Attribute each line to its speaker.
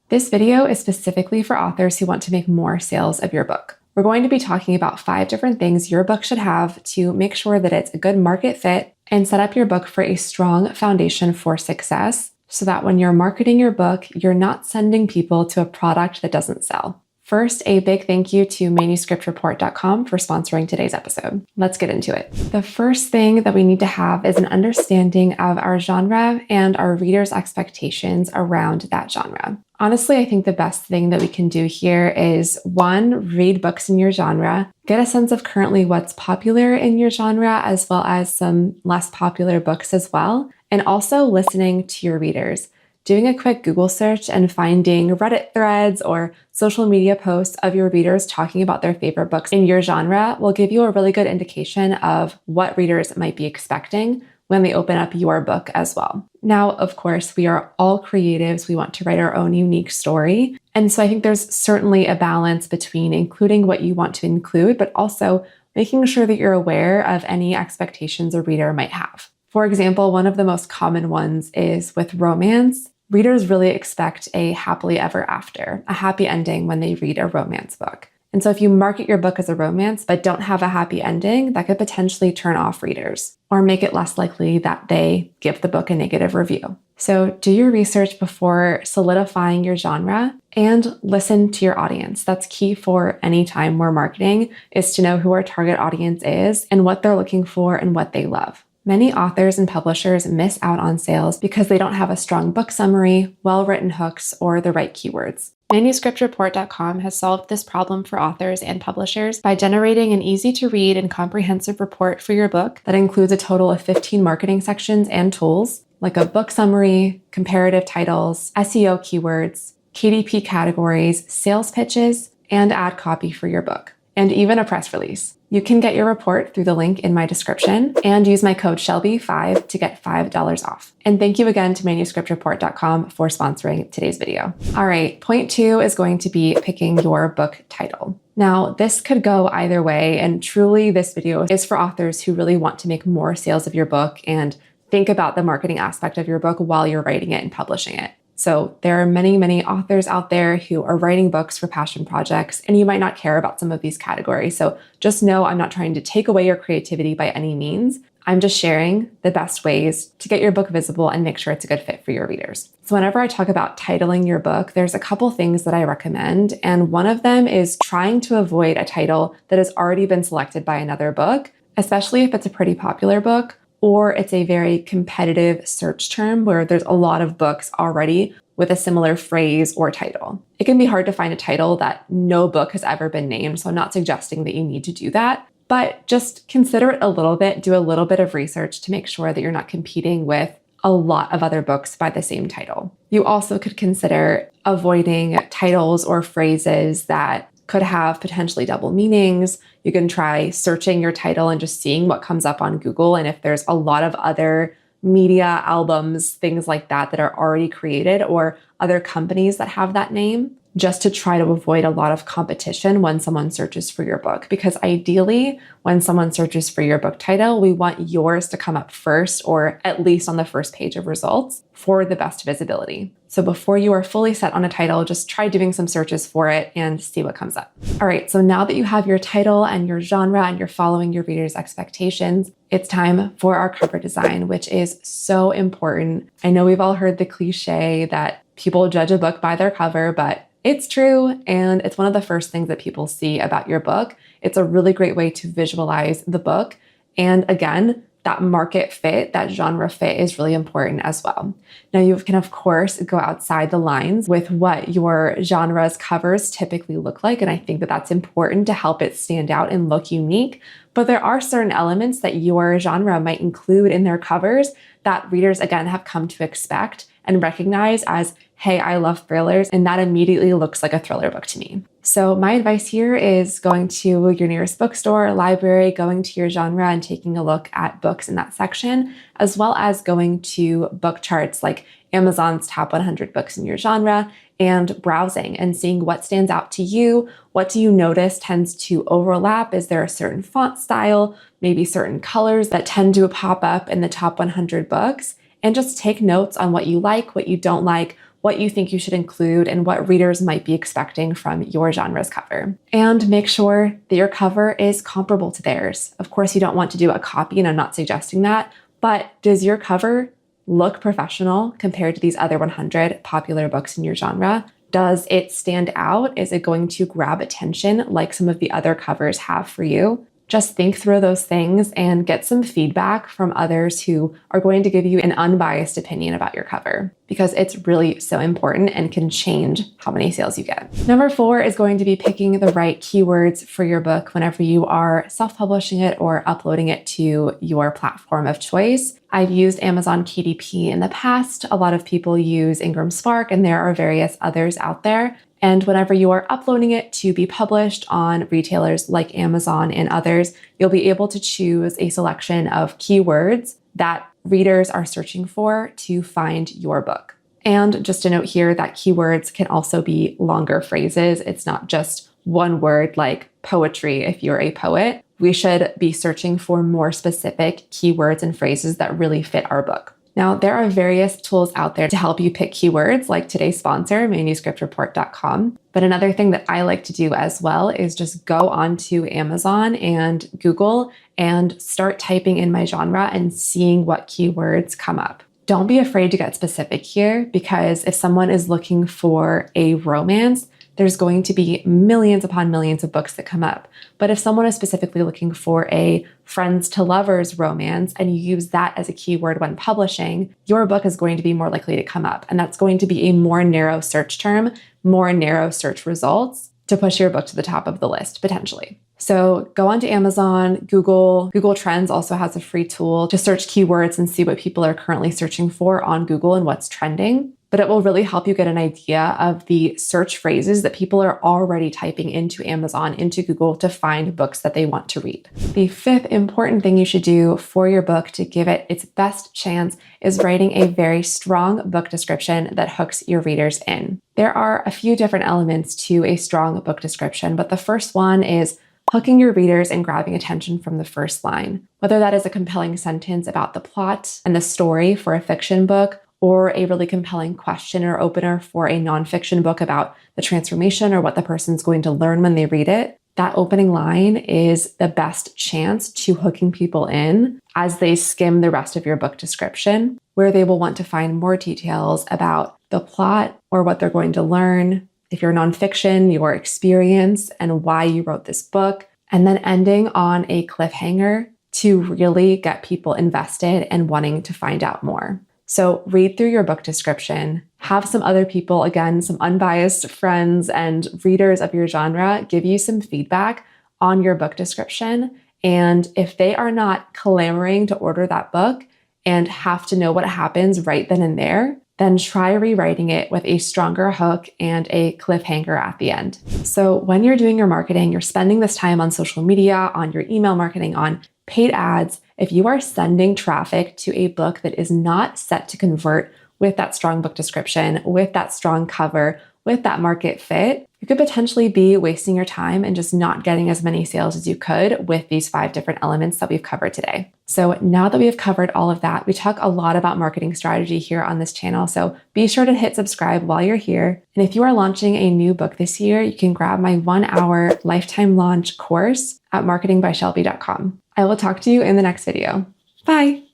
Speaker 1: This video is specifically for authors who want to make more sales of your book. We're going to be talking about 5 different things your book should have to make sure that it's a good market fit and set up your book for a strong foundation for success so that when you're marketing your book, you're not sending people to a product that doesn't sell. First, a big thank you to ManuscriptReport.com for sponsoring today's episode. Let's get into it. The first thing that we need to have is an understanding of our genre and our readers' expectations around that genre. Honestly, I think the best thing that we can do here is 1, read books in your genre, get a sense of currently what's popular in your genre, as well as some less popular books as well, and also listening to your readers. Doing a quick Google search and finding Reddit threads or social media posts of your readers talking about their favorite books in your genre will give you a really good indication of what readers might be expecting when they open up your book as well. Now, of course, we are all creatives. We want to write our own unique story. And so I think there's certainly a balance between including what you want to include, but also making sure that you're aware of any expectations a reader might have. For example, one of the most common ones is with romance. Readers really expect a happily ever after, a happy ending when they read a romance book. And so if you market your book as a romance but don't have a happy ending, that could potentially turn off readers or make it less likely that they give the book a negative review. So do your research before solidifying your genre and listen to your audience. That's key for any time we're marketing, is to know who our target audience is and what they're looking for and what they love. Many authors and publishers miss out on sales because they don't have a strong book summary, well-written hooks, or the right keywords. ManuscriptReport.com has solved this problem for authors and publishers by generating an easy-to-read and comprehensive report for your book that includes a total of 15 marketing sections and tools, like a book summary, comparative titles, SEO keywords, KDP categories, sales pitches, and ad copy for your book, and even a press release. You can get your report through the link in my description and use my code SHELBY5 to get $5 off. And thank you again to ManuscriptReport.com for sponsoring today's video. All right, point 2 is going to be picking your book title. Now, this could go either way, and truly this video is for authors who really want to make more sales of your book and think about the marketing aspect of your book while you're writing it and publishing it. So there are many, many authors out there who are writing books for passion projects, and you might not care about some of these categories. So just know I'm not trying to take away your creativity by any means. I'm just sharing the best ways to get your book visible and make sure it's a good fit for your readers. So whenever I talk about titling your book, there's a couple things that I recommend. And one of them is trying to avoid a title that has already been selected by another book, especially if it's a pretty popular book, or it's a very competitive search term where there's a lot of books already with a similar phrase or title. It can be hard to find a title that no book has ever been named, so I'm not suggesting that you need to do that, but just consider it a little bit, do a little bit of research to make sure that you're not competing with a lot of other books by the same title. You also could consider avoiding titles or phrases that could have potentially double meanings. You can try searching your title and just seeing what comes up on Google. And if there's a lot of other media, albums, things like that that are already created, or other companies that have that name, just to try to avoid a lot of competition when someone searches for your book. Because ideally, when someone searches for your book title, we want yours to come up first, or at least on the first page of results for the best visibility. So before you are fully set on a title, just try doing some searches for it and see what comes up. All right, so now that you have your title and your genre and you're following your readers' expectations, it's time for our cover design, which is so important. I know we've all heard the cliche that people judge a book by their cover, but it's true, and it's one of the first things that people see about your book. It's a really great way to visualize the book. And again, that market fit, that genre fit is really important as well. Now you can, of course, go outside the lines with what your genre's covers typically look like. And I think that that's important to help it stand out and look unique. But there are certain elements that your genre might include in their covers that readers, again, have come to expect and recognize as, hey, I love thrillers, and that immediately looks like a thriller book to me. So my advice here is going to your nearest bookstore or library, going to your genre and taking a look at books in that section, as well as going to book charts like Amazon's top 100 books in your genre and browsing and seeing what stands out to you. What do you notice tends to overlap? Is there a certain font style, maybe certain colors that tend to pop up in the top 100 books? And just take notes on what you like, what you don't like, what you think you should include and what readers might be expecting from your genre's cover. And make sure that your cover is comparable to theirs. Of course, you don't want to do a copy, and I'm not suggesting that, but does your cover look professional compared to these other 100 popular books in your genre? Does it stand out? Is it going to grab attention like some of the other covers have for you? Just think through those things and get some feedback from others who are going to give you an unbiased opinion about your cover, because it's really so important and can change how many sales you get. Number 4 is going to be picking the right keywords for your book whenever you are self-publishing it or uploading it to your platform of choice. I've used Amazon KDP in the past. A lot of people use Ingram Spark, and there are various others out there. And whenever you are uploading it to be published on retailers like Amazon and others, you'll be able to choose a selection of keywords that readers are searching for to find your book. And just a note here that keywords can also be longer phrases. It's not just one word like poetry if you're a poet. We should be searching for more specific keywords and phrases that really fit our book. Now, there are various tools out there to help you pick keywords, like today's sponsor, manuscriptreport.com. But another thing that I like to do as well is just go onto Amazon and Google and start typing in my genre and seeing what keywords come up. Don't be afraid to get specific here, because if someone is looking for a romance, there's going to be millions upon millions of books that come up. But if someone is specifically looking for a friends to lovers romance and you use that as a keyword when publishing, your book is going to be more likely to come up. And that's going to be a more narrow search term, more narrow search results to push your book to the top of the list, potentially. So go onto Amazon, Google. Google Trends also has a free tool to search keywords and see what people are currently searching for on Google and what's trending. But it will really help you get an idea of the search phrases that people are already typing into Amazon, into Google to find books that they want to read. The 5th important thing you should do for your book to give it its best chance is writing a very strong book description that hooks your readers in. There are a few different elements to a strong book description, but the first one is hooking your readers and grabbing attention from the first line. Whether that is a compelling sentence about the plot and the story for a fiction book, or a really compelling question or opener for a nonfiction book about the transformation or what the person's going to learn when they read it, that opening line is the best chance to hooking people in as they skim the rest of your book description, where they will want to find more details about the plot or what they're going to learn. If you're nonfiction, your experience and why you wrote this book, and then ending on a cliffhanger to really get people invested and wanting to find out more. So read through your book description, have some other people, again, some unbiased friends and readers of your genre give you some feedback on your book description. And if they are not clamoring to order that book and have to know what happens right then and there, then try rewriting it with a stronger hook and a cliffhanger at the end. So when you're doing your marketing, you're spending this time on social media, on your email marketing, on paid ads. If you are sending traffic to a book that is not set to convert with that strong book description, with that strong cover, with that market fit, you could potentially be wasting your time and just not getting as many sales as you could with these 5 different elements that we've covered today. So now that we have covered all of that, we talk a lot about marketing strategy here on this channel. So be sure to hit subscribe while you're here. And if you are launching a new book this year, you can grab my 1-hour lifetime launch course at marketingbyshelby.com. I will talk to you in the next video. Bye.